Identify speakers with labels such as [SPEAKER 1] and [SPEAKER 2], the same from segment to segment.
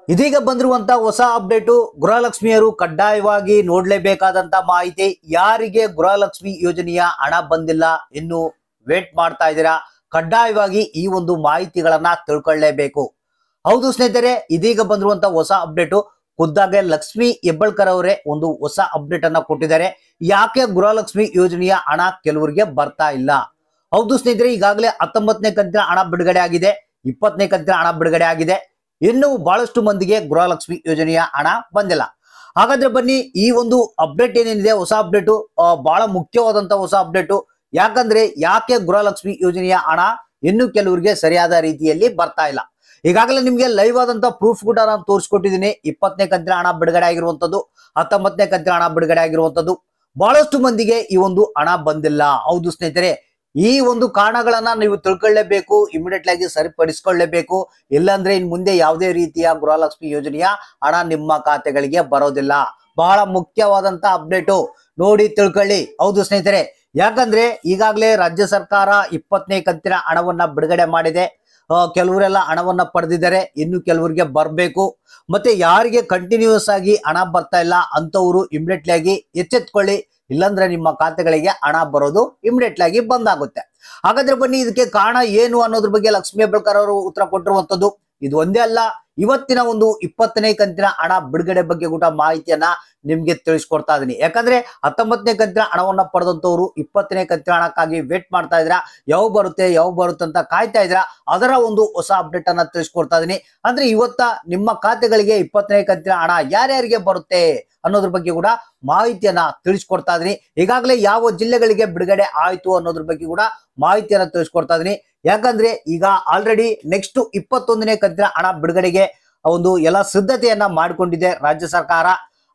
[SPEAKER 1] ಇದೀಗ ಬಂದಿರುವಂತ ಹೊಸ ಅಪ್ಡೇಟು ಗೃಹಲಕ್ಷ್ಮಿಯರು ಕಡ್ಡಾಯವಾಗಿ ನೋಡ್ಲೇಬೇಕಾದಂತ ಮಾಹಿತಿ. ಯಾರಿಗೆ ಗೃಹಲಕ್ಷ್ಮಿ ಯೋಜನೆಯ ಹಣ ಬಂದಿಲ್ಲ, ಇನ್ನು ವೇಟ್ ಮಾಡ್ತಾ ಇದ್ದೀರಾ, ಕಡ್ಡಾಯವಾಗಿ ಈ ಒಂದು ಮಾಹಿತಿಗಳನ್ನ ತಿಳ್ಕೊಳ್ಳೇಬೇಕು. ಹೌದು ಸ್ನೇಹಿತರೆ, ಇದೀಗ ಬಂದಿರುವಂತ ಹೊಸ ಅಪ್ಡೇಟು ಖುದ್ದಾಗೆ ಲಕ್ಷ್ಮಿ ಹೆಬ್ಬಾಳ್ಕರ್ ಅವರೇ ಒಂದು ಹೊಸ ಅಪ್ಡೇಟ್ ಅನ್ನ ಕೊಟ್ಟಿದ್ದಾರೆ. ಯಾಕೆ ಗೃಹಲಕ್ಷ್ಮಿ ಯೋಜನೆಯ ಹಣ ಕೆಲವರಿಗೆ ಬರ್ತಾ ಇಲ್ಲ? ಹೌದು ಸ್ನೇಹಿತರೆ, ಈಗಾಗಲೇ 19ನೇ ಕಂತಿನ ಹಣ ಬಿಡುಗಡೆ ಆಗಿದೆ, 20ನೇ ಕಂತಿನ ಹಣ ಬಿಡುಗಡೆ ಆಗಿದೆ. ಇನ್ನು ಬಹಳಷ್ಟು ಮಂದಿಗೆ ಗೃಹಲಕ್ಷ್ಮಿ ಯೋಜನೆಯ ಹಣ ಬಂದಿಲ್ಲ. ಹಾಗಾದ್ರೆ ಬನ್ನಿ, ಈ ಒಂದು ಅಪ್ಡೇಟ್ ಏನೇನಿದೆ, ಹೊಸ ಅಪ್ಡೇಟು ಬಹಳ ಮುಖ್ಯವಾದಂತ ಹೊಸ ಅಪ್ಡೇಟು. ಯಾಕಂದ್ರೆ ಯಾಕೆ ಗೃಹಲಕ್ಷ್ಮಿ ಯೋಜನೆಯ ಹಣ ಇನ್ನು ಕೆಲವರಿಗೆ ಸರಿಯಾದ ರೀತಿಯಲ್ಲಿ ಬರ್ತಾ ಇಲ್ಲ? ಈಗಾಗಲೇ ನಿಮ್ಗೆ ಲೈವ್ ಆದಂತ ಪ್ರೂಫ್ ಕೂಡ ನಾನು ತೋರಿಸ್ಕೊಟ್ಟಿದ್ದೀನಿ. 20ನೇ ಕಂತಿನ ಹಣ ಬಿಡುಗಡೆ ಆಗಿರುವಂತದ್ದು, 19ನೇ ಕಂತಿನ ಹಣ ಬಿಡುಗಡೆ ಆಗಿರುವಂತದ್ದು. ಬಹಳಷ್ಟು ಮಂದಿಗೆ ಈ ಒಂದು ಹಣ ಬಂದಿಲ್ಲ. ಹೌದು ಸ್ನೇಹಿತರೆ, ಈ ಒಂದು ಕಾರಣಗಳನ್ನ ನೀವು ತಿಳ್ಕೊಳ್ಳೇಬೇಕು, ಇಮಿಡಿಯೇಟ್ ಆಗಿ ಸರಿಪಡಿಸಿಕೊಳ್ಳೇಬೇಕು. ಇಲ್ಲಾಂದ್ರೆ ಇನ್ ಮುಂದೆ ಯಾವುದೇ ರೀತಿಯ ಗೃಹಲಕ್ಷ್ಮಿ ಯೋಜನೆಯ ಹಣ ನಿಮ್ಮ ಖಾತೆಗಳಿಗೆ ಬರೋದಿಲ್ಲ. ಬಹಳ ಮುಖ್ಯವಾದಂತ ಅಪ್ಡೇಟು, ನೋಡಿ ತಿಳ್ಕೊಳ್ಳಿ. ಹೌದು ಸ್ನೇಹಿತರೆ, ಯಾಕಂದ್ರೆ ಈಗಾಗಲೇ ರಾಜ್ಯ ಸರ್ಕಾರ 20ನೇ ಕಂತಿನ ಹಣವನ್ನ ಬಿಡುಗಡೆ ಮಾಡಿದೆ. ಕೆಲವರೆಲ್ಲ ಹಣವನ್ನ ಪಡೆದಿದ್ದಾರೆ, ಇನ್ನು ಕೆಲವರಿಗೆ ಬರಬೇಕು. ಮತ್ತೆ ಯಾರಿಗೆ ಕಂಟಿನ್ಯೂಸ್ ಆಗಿ ಹಣ ಬರ್ತಾ ಇಲ್ಲ ಅಂತವರು ಇಮಿಡಿಯೇಟ್ಲಿ ಆಗಿ ಎಚ್ಚೆತ್ಕೊಳ್ಳಿ. ಇಲ್ಲಾಂದ್ರೆ ನಿಮ್ಮ ಖಾತೆಗಳಿಗೆ ಹಣ ಬರೋದು ಇಮಿಡಿಯೇಟ್ಲಿ ಆಗಿ ಬಂದಾಗುತ್ತೆ. ಹಾಗಾದ್ರೆ ಬನ್ನಿ, ಇದಕ್ಕೆ ಕಾರಣ ಏನು ಅನ್ನೋದ್ರ ಬಗ್ಗೆ ಲಕ್ಷ್ಮಿ ಹೆಬ್ಬಾಳ್ಕರ್ ಅವರು ಉತ್ತರ ಕೊಟ್ಟಿರುವಂತದ್ದು. ಇದು ಒಂದೇ ಅಲ್ಲ, ಇವತ್ತಿನ ಒಂದು 20ನೇ ಕಂತಿನ ಹಣ ಬಿಡುಗಡೆ ಬಗ್ಗೆ ಕೂಡ ಮಾಹಿತಿಯನ್ನ ನಿಮ್ಗೆ ತಿಳಿಸ್ಕೊಡ್ತಾ ಇದೀನಿ. ಯಾಕಂದ್ರೆ 19ನೇ ಕಂತಿನ ಹಣವನ್ನ ಪಡೆದಂತವ್ರು 20ನೇ ಕಂತಿನ ಹಣಕ್ಕಾಗಿ ವೇಟ್ ಮಾಡ್ತಾ ಇದ್ರ, ಯಾವಾಗ ಬರುತ್ತೆ ಅಂತ ಕಾಯ್ತಾ ಇದ್ರ. ಅದರ ಒಂದು ಹೊಸ ಅಪ್ಡೇಟ್ ಅನ್ನ ತಿಳಿಸ್ಕೊಡ್ತಾ ಇದೀನಿ. ಅಂದ್ರೆ ಇವತ್ತ ನಿಮ್ಮ ಖಾತೆಗಳಿಗೆ 20ನೇ ಕಂತಿನ ಹಣ ಯಾರ್ಯಾರಿಗೆ ಬರುತ್ತೆ ಅನ್ನೋದ್ರ ಬಗ್ಗೆ ಕೂಡ ಮಾಹಿತಿಯನ್ನ ತಿಳಿಸ್ಕೊಡ್ತಾ ಇದೀನಿ. ಈಗಾಗಲೇ ಯಾವ ಜಿಲ್ಲೆಗಳಿಗೆ ಬಿಡುಗಡೆ ಆಯ್ತು ಅನ್ನೋದ್ರ ಬಗ್ಗೆ ಕೂಡ ಮಾಹಿತಿಯನ್ನ ತಿಳಿಸ್ಕೊಡ್ತಾ ಇದೀನಿ. ಯಾಕಂದ್ರೆ ಈಗ ಆಲ್ರೆಡಿ ನೆಕ್ಸ್ಟ್ 21ನೇ ಕಂತಿನ ಹಣ ಬಿಡುಗಡೆಗೆ ಒಂದು ಎಲ್ಲ ಸಿದ್ಧತೆಯನ್ನ ಮಾಡಿಕೊಂಡಿದೆ ರಾಜ್ಯ ಸರ್ಕಾರ.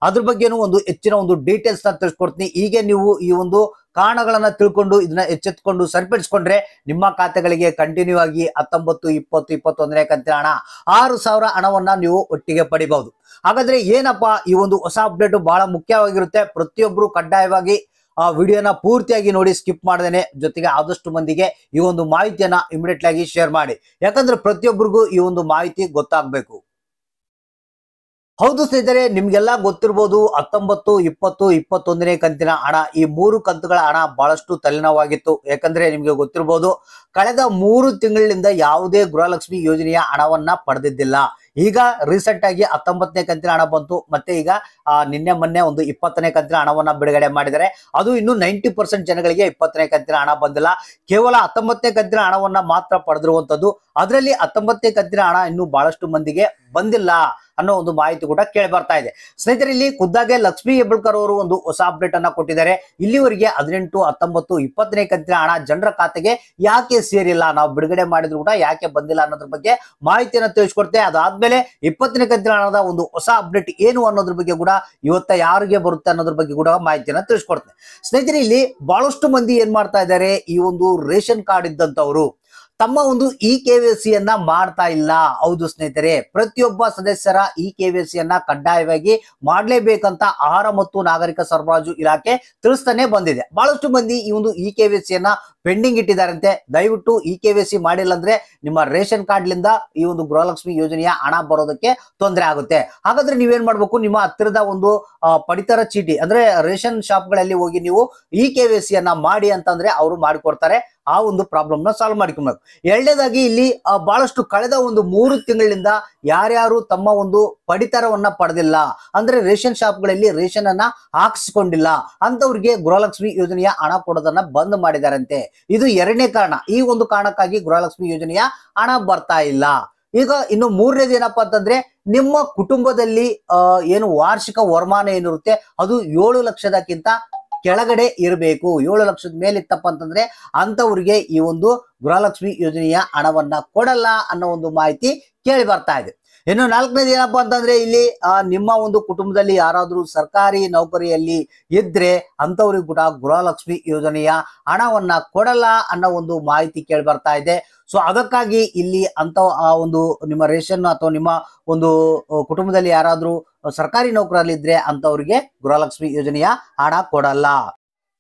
[SPEAKER 1] ಅದ್ರ ಬಗ್ಗೆನೂ ಒಂದು ಹೆಚ್ಚಿನ ಒಂದು ಡೀಟೇಲ್ಸ್ ನ ತಿಳಿಸ್ಕೊಡ್ತೀನಿ. ಹೀಗೆ ನೀವು ಈ ಒಂದು ಕಾರಣಗಳನ್ನ ತಿಳ್ಕೊಂಡು ಇದನ್ನ ಎಚ್ಚೆತ್ಕೊಂಡು ಸರಿಪಡಿಸ್ಕೊಂಡ್ರೆ ನಿಮ್ಮ ಖಾತೆಗಳಿಗೆ ಕಂಟಿನ್ಯೂ ಆಗಿ 19, 20, 21ನೇ ಕಂತಿನ ಹಣ 6,000 ಹಣವನ್ನ ನೀವು ಒಟ್ಟಿಗೆ ಪಡಿಬಹುದು. ಹಾಗಾದ್ರೆ ಏನಪ್ಪಾ ಈ ಒಂದು ಹೊಸ ಅಪ್ಡೇಟ್ ಬಹಳ ಮುಖ್ಯವಾಗಿರುತ್ತೆ. ಪ್ರತಿಯೊಬ್ರು ಕಡ್ಡಾಯವಾಗಿ ಆ ವಿಡಿಯೋನ ಪೂರ್ತಿಯಾಗಿ ನೋಡಿ, ಸ್ಕಿಪ್ ಮಾಡದೇನೆ. ಜೊತೆಗೆ ಆದಷ್ಟು ಮಂದಿಗೆ ಈ ಒಂದು ಮಾಹಿತಿಯನ್ನ ಇಮಿಡಿಯೇಟ್ಲಿ ಆಗಿ ಶೇರ್ ಮಾಡಿ. ಯಾಕಂದ್ರೆ ಪ್ರತಿಯೊಬ್ಬರಿಗೂ ಈ ಒಂದು ಮಾಹಿತಿ ಗೊತ್ತಾಗಬೇಕು. ಹೌದು ಸ್ನೇಹಿತರೆ, ನಿಮ್ಗೆಲ್ಲ ಗೊತ್ತಿರ್ಬೋದು, 19, 20, 21ನೇ ಕಂತಿನ ಹಣ, ಈ 3 ಕಂತುಗಳ ಹಣ ಬಹಳಷ್ಟು ತಲೆನೋವಾಗಿತ್ತು. ಯಾಕಂದ್ರೆ ನಿಮ್ಗೆ ಗೊತ್ತಿರ್ಬೋದು, ಕಳೆದ 3 ತಿಂಗಳಿಂದ ಯಾವುದೇ ಗೃಹಲಕ್ಷ್ಮಿ ಯೋಜನೆಯ ಹಣವನ್ನ ಪಡೆದಿದ್ದಿಲ್ಲ. ಈಗ ರೀಸೆಂಟ್ ಆಗಿ 19ನೇ ಕಂತಿನ ಹಣ ಬಂತು. ಮತ್ತೆ ಈಗ ನಿನ್ನೆ ಮೊನ್ನೆ ಒಂದು 20ನೇ ಕಂತಿನ ಹಣವನ್ನ ಬಿಡುಗಡೆ ಮಾಡಿದರೆ, ಅದು ಇನ್ನು 90% ಜನಗಳಿಗೆ 20ನೇ ಕಂತಿನ ಹಣ ಬಂದಿಲ್ಲ. ಕೇವಲ 19ನೇ ಕಂತಿನ ಹಣವನ್ನ ಮಾತ್ರ ಪಡೆದಿರುವಂತದ್ದು. ಅದರಲ್ಲಿ 19ನೇ ಕಂತಿನ ಹಣ ಇನ್ನು ಬಹಳಷ್ಟು ಮಂದಿಗೆ ಬಂದಿಲ್ಲ ಅನ್ನೋ ಒಂದು ಮಾಹಿತಿ ಕೂಡ ಕೇಳಿ ಬರ್ತಾ ಇದೆ. ಸ್ನೇಹಿತರೆ, ಇಲ್ಲಿ ಖುದ್ದಾಗೆ ಲಕ್ಷ್ಮಿ ಹೆಬ್ಬಾಳ್ಕರ್ ಅವರು ಒಂದು ಹೊಸ ಅಪ್ಡೇಟ್ ಅನ್ನ ಕೊಟ್ಟಿದ್ದಾರೆ. ಇಲ್ಲಿವರೆಗೆ 18, 19, 20ನೇ ಕಂತಿನ ಹಣ ಜನರ ಖಾತೆಗೆ ಯಾಕೆ ಸೇರಿಲ್ಲ, ನಾವು ಬಿಡುಗಡೆ ಮಾಡಿದ್ರು ಕೂಡ ಯಾಕೆ ಬಂದಿಲ್ಲ ಅನ್ನೋದ್ರ ಬಗ್ಗೆ ಮಾಹಿತಿಯನ್ನ ತಿಳಿಸ್ಕೊಡ್ತೆ. ಅದಾದ್ಮೇಲೆ 20ನೇ ಕಂತಿನ ಹಣದ ಒಂದು ಹೊಸ ಅಪ್ಡೇಟ್ ಏನು ಅನ್ನೋದ್ರ ಬಗ್ಗೆ ಕೂಡ ಇವತ್ತ ಯಾರಿಗೆ ಬರುತ್ತೆ ಅನ್ನೋದ್ರ ಬಗ್ಗೆ ಕೂಡ ಮಾಹಿತಿಯನ್ನ ತಿಳಿಸ್ಕೊಡ್ತೇನೆ. ಸ್ನೇಹಿತರೆ, ಇಲ್ಲಿ ಬಹಳಷ್ಟು ಮಂದಿ ಏನ್ ಮಾಡ್ತಾ ಇದ್ದಾರೆ, ಈ ಒಂದು ರೇಷನ್ ಕಾರ್ಡ್ ಇದ್ದಂತವ್ರು ತಮ್ಮ ಒಂದು KYC ಯನ್ನ ಮಾಡ್ತಾ ಇಲ್ಲ. ಹೌದು ಸ್ನೇಹಿತರೆ, ಪ್ರತಿಯೊಬ್ಬ ಸದಸ್ಯರ KYC ಯನ್ನ ಕಡ್ಡಾಯವಾಗಿ ಮಾಡ್ಲೇಬೇಕಂತ ಆಹಾರ ಮತ್ತು ನಾಗರಿಕ ಸರಬರಾಜು ಇಲಾಖೆ ತಿಳಿಸ್ತಾನೆ ಬಂದಿದೆ. ಬಹಳಷ್ಟು ಮಂದಿ ಈ ಒಂದು KYC ಯನ್ನ ಪೆಂಡಿಂಗ್ ಇಟ್ಟಿದ್ದಾರಂತೆ. ದಯವಿಟ್ಟು KYC ಮಾಡಿಲ್ಲ ಅಂದ್ರೆ ನಿಮ್ಮ ರೇಷನ್ ಕಾರ್ಡ್ ಲಿಂದ ಈ ಒಂದು ಗೃಹಲಕ್ಷ್ಮಿ ಯೋಜನೆಯ ಹಣ ಬರೋದಕ್ಕೆ ತೊಂದರೆ ಆಗುತ್ತೆ. ಹಾಗಾದ್ರೆ ನೀವೇನ್ ಮಾಡ್ಬೇಕು, ನಿಮ್ಮ ಹತ್ತಿರದ ಒಂದು ಪಡಿತರ ಚೀಟಿ ಅಂದ್ರೆ ರೇಷನ್ ಶಾಪ್ ಗಳಲ್ಲಿ ಹೋಗಿ ನೀವು KYC ಯನ್ನ ಮಾಡಿ ಅಂತಂದ್ರೆ ಅವರು ಮಾಡಿಕೊಡ್ತಾರೆ. ಆ ಒಂದು ಪ್ರಾಬ್ಲಮ್ ನ ಸಾಲ್ವ್ ಮಾಡ್ಕೊಬೇಕು. ಎರಡನೇದಾಗಿ ಇಲ್ಲಿ ಬಹಳಷ್ಟು ಕಳೆದ ಒಂದು 3 ತಿಂಗಳಿಂದ ಯಾರ್ಯಾರು ತಮ್ಮ ಒಂದು ಪಡಿತರವನ್ನ ಪಡೆದಿಲ್ಲ, ಅಂದ್ರೆ ರೇಷನ್ ಶಾಪ್ಗಳಲ್ಲಿ ರೇಷನ್ ಅನ್ನ ಹಾಕಿಸಿಕೊಂಡಿಲ್ಲ ಅಂತವ್ರಿಗೆ ಗೃಹಲಕ್ಷ್ಮಿ ಯೋಜನೆಯ ಹಣ ಕೊಡೋದನ್ನ ಬಂದ್ ಮಾಡಿದಾರಂತೆ. ಇದು ಎರಡನೇ ಕಾರಣ. ಈ ಒಂದು ಕಾರಣಕ್ಕಾಗಿ ಗೃಹಲಕ್ಷ್ಮಿ ಯೋಜನೆಯ ಹಣ ಬರ್ತಾ ಇಲ್ಲ. ಈಗ ಇನ್ನು ಮೂರನೇದು ಏನಪ್ಪಾ ಅಂತಂದ್ರೆ, ನಿಮ್ಮ ಕುಟುಂಬದಲ್ಲಿ ಏನು ವಾರ್ಷಿಕ ವರಮಾನ ಏನಿರುತ್ತೆ ಅದು 7 ಲಕ್ಷದಕ್ಕಿಂತ ಕೆಳಗಡೆ ಇರಬೇಕು. 7 ಲಕ್ಷದ ಮೇಲೆ ಇತ್ತಪ್ಪ ಅಂತಂದ್ರೆ ಅಂತವ್ರಿಗೆ ಈ ಒಂದು ಗೃಹಲಕ್ಷ್ಮಿ ಯೋಜನೆಯ ಹಣವನ್ನ ಕೊಡಲ್ಲ ಅನ್ನೋ ಒಂದು ಮಾಹಿತಿ ಕೇಳಿ ಬರ್ತಾ ಇದೆ. ಇನ್ನು 4ನೇದು ಏನಪ್ಪಾ ಅಂತಂದ್ರೆ, ಇಲ್ಲಿ ನಿಮ್ಮ ಒಂದು ಕುಟುಂಬದಲ್ಲಿ ಯಾರಾದ್ರೂ ಸರ್ಕಾರಿ ನೌಕರಿಯಲ್ಲಿ ಇದ್ರೆ ಅಂತವ್ರಿಗೆ ಕೂಡ ಗೃಹಲಕ್ಷ್ಮಿ ಯೋಜನೆಯ ಹಣವನ್ನ ಕೊಡಲ್ಲ ಅನ್ನೋ ಒಂದು ಮಾಹಿತಿ ಕೇಳಿ ಬರ್ತಾ ಇದೆ. ಸೊ ಅದಕ್ಕಾಗಿ ಇಲ್ಲಿ ಅಂತ ಒಂದು ನಿಮ್ಮ ರೇಷನ್ ಅಥವಾ ನಿಮ್ಮ ಒಂದು ಕುಟುಂಬದಲ್ಲಿ ಯಾರಾದ್ರೂ ಸರ್ಕಾರಿ ನೌಕರಲ್ಲಿ ಇದ್ರೆ ಅಂತವ್ರಿಗೆ ಗೃಹಲಕ್ಷ್ಮಿ ಯೋಜನೆಯ ಹಣ ಕೊಡಲ್ಲ.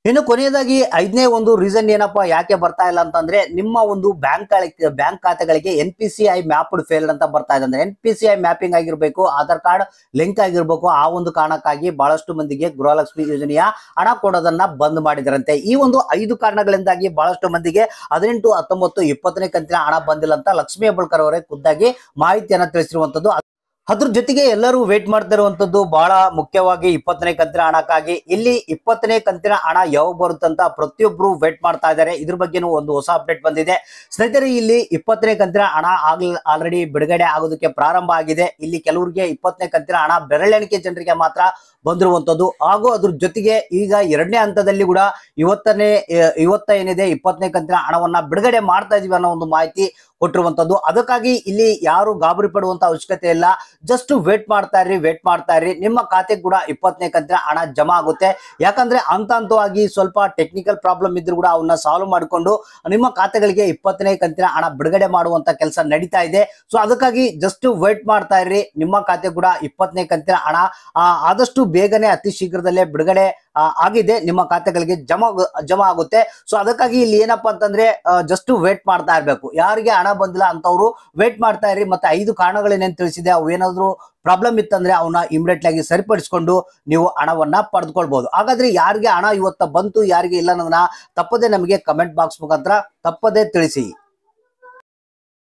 [SPEAKER 1] ಇನ್ನು ಕೊನೆಯದಾಗಿ ಐದನೇ ಒಂದು ರೀಸನ್ ಏನಪ್ಪಾ ಯಾಕೆ ಬರ್ತಾ ಇಲ್ಲ ಅಂತಂದ್ರೆ ನಿಮ್ಮ ಒಂದು ಬ್ಯಾಂಕ್ ಖಾತೆಗಳಿಗೆ NPCI ಮ್ಯಾಪ್ಡ್ ಫೇಲ್ಡ್ ಅಂತ ಬರ್ತಾ ಇದೆ. ಅಂದ್ರೆ NPCI ಮ್ಯಾಪಿಂಗ್ ಆಗಿರ್ಬೇಕು, ಆಧಾರ್ ಕಾರ್ಡ್ ಲಿಂಕ್ ಆಗಿರ್ಬೇಕು. ಆ ಒಂದು ಕಾರಣಕ್ಕಾಗಿ ಬಹಳಷ್ಟು ಮಂದಿಗೆ ಗೃಹಲಕ್ಷ್ಮಿ ಯೋಜನೆಯ ಹಣ ಕೊಡೋದನ್ನ ಬಂದ್ ಮಾಡಿದ್ರಂತೆ. ಈ ಒಂದು 5 ಕಾರಣಗಳಿಂದಾಗಿ ಬಹಳಷ್ಟು ಮಂದಿಗೆ 18, 19, 20ನೇ ಕಂತಿನ ಹಣ ಬಂದಿಲ್ಲ ಅಂತ ಲಕ್ಷ್ಮೀ ಹೆಬ್ಬಾಳ್ಕರ್ ಅವರೇ ಖುದ್ದಾಗಿ ಮಾಹಿತಿಯನ್ನ ತಿಳಿಸಿರುವಂತದ್ದು. ಅದ್ರ ಜೊತೆಗೆ ಎಲ್ಲರೂ ವೇಟ್ ಮಾಡ್ತಾ ಇರುವಂತದ್ದು ಬಹಳ ಮುಖ್ಯವಾಗಿ 20ನೇ ಕಂತಿನ ಹಣಕ್ಕಾಗಿ. ಇಲ್ಲಿ 20ನೇ ಕಂತಿನ ಹಣ ಯಾವಾಗ ಬರುತ್ತಂತ ಪ್ರತಿಯೊಬ್ರು ವೇಟ್ ಮಾಡ್ತಾ ಇದ್ದಾರೆ. ಇದ್ರ ಬಗ್ಗೆನೂ ಒಂದು ಹೊಸ ಅಪ್ಡೇಟ್ ಬಂದಿದೆ ಸ್ನೇಹಿತರೆ. ಇಲ್ಲಿ 20ನೇ ಕಂತಿನ ಹಣ ಆಲ್ರೆಡಿ ಬಿಡುಗಡೆ ಆಗೋದಕ್ಕೆ ಪ್ರಾರಂಭ ಆಗಿದೆ. ಇಲ್ಲಿ ಕೆಲವರಿಗೆ 20ನೇ ಕಂತಿನ ಹಣ ಬೆರಳೆಣಿಕೆ ಜನರಿಗೆ ಮಾತ್ರ ಬಂದಿರುವಂತದ್ದು. ಹಾಗೂ ಅದ್ರ ಜೊತೆಗೆ ಈಗ 2ನೇ ಹಂತದಲ್ಲಿ ಕೂಡ ಇವತ್ತ ಏನಿದೆ 20ನೇ ಕಂತಿನ ಹಣವನ್ನ ಬಿಡುಗಡೆ ಮಾಡ್ತಾ ಇದೀವಿ ಅನ್ನೋ ಒಂದು ಮಾಹಿತಿ ಕೊಟ್ಟಿರುವಂತದ್ದು. ಅದಕ್ಕಾಗಿ ಇಲ್ಲಿ ಯಾರು ಗಾಬರಿ ಪಡುವಂತ ಅವಶ್ಯಕತೆ ಇಲ್ಲ. ಜಸ್ಟ್ ವೇಟ್ ಮಾಡ್ತಾ ಇರ್ರಿ. ನಿಮ್ಮ ಖಾತೆಗೆ ಕೂಡ 20ನೇ ಕಂತಿನ ಹಣ ಜಮಾ ಆಗುತ್ತೆ. ಯಾಕಂದ್ರೆ ಹಂತವಾಗಿ ಸ್ವಲ್ಪ ಟೆಕ್ನಿಕಲ್ ಪ್ರಾಬ್ಲಮ್ ಇದ್ರೂ ಕೂಡ ಅವನ್ನ ಸಾಲ್ವ್ ಮಾಡಿಕೊಂಡು ನಿಮ್ಮ ಖಾತೆಗಳಿಗೆ 20ನೇ ಕಂತಿನ ಹಣ ಬಿಡುಗಡೆ ಮಾಡುವಂತ ಕೆಲಸ ನಡೀತಾ ಇದೆ. ಸೊ ಅದಕ್ಕಾಗಿ ಜಸ್ಟ್ ವೇಟ್ ಮಾಡ್ತಾ ಇರ್ರಿ. ನಿಮ್ಮ ಖಾತೆ ಕೂಡ 20ನೇ ಕಂತಿನ ಹಣ ಆದಷ್ಟು ಬೇಗನೆ ಅತಿ ಶೀಘ್ರದಲ್ಲೇ ಬಿಡುಗಡೆ ಆಗಿದೆ, ನಿಮ್ಮ ಖಾತೆಗಳಿಗೆ ಜಮಾ ಆಗುತ್ತೆ. ಸೊ ಅದಕ್ಕಾಗಿ ಇಲ್ಲಿ ಏನಪ್ಪಾ ಅಂತಂದ್ರೆ ಜಸ್ಟ್ ವೇಟ್ ಮಾಡ್ತಾ ಇರ್ಬೇಕು. ಯಾರಿಗೆ ಹಣ ಬಂದಿಲ್ಲ ಅಂತವ್ರು ವೇಟ್ ಮಾಡ್ತಾ ಇರಿ. ಮತ್ತೆ 5 ಕಾರಣಗಳೇನೇನು ತಿಳಿಸಿದೆ ಅವು ಏನಾದ್ರು ಪ್ರಾಬ್ಲಮ್ ಇತ್ತಂದ್ರೆ ಅವನ್ನ ಇಮಿಡಿಯೇಟ್ ಆಗಿ ಸರಿಪಡಿಸಿಕೊಂಡು ನೀವು ಹಣವನ್ನ ಪಡೆದುಕೊಳ್ಬಹುದು. ಹಾಗಾದ್ರೆ ಯಾರಿಗೆ ಹಣ ಇವತ್ತ ಬಂತು, ಯಾರಿಗೆ ಇಲ್ಲ ಅನ್ನೋದನ್ನ ತಪ್ಪದೆ ನಮಗೆ ಕಮೆಂಟ್ ಬಾಕ್ಸ್ ಮುಖಾಂತರ ತಪ್ಪದೆ ತಿಳಿಸಿ.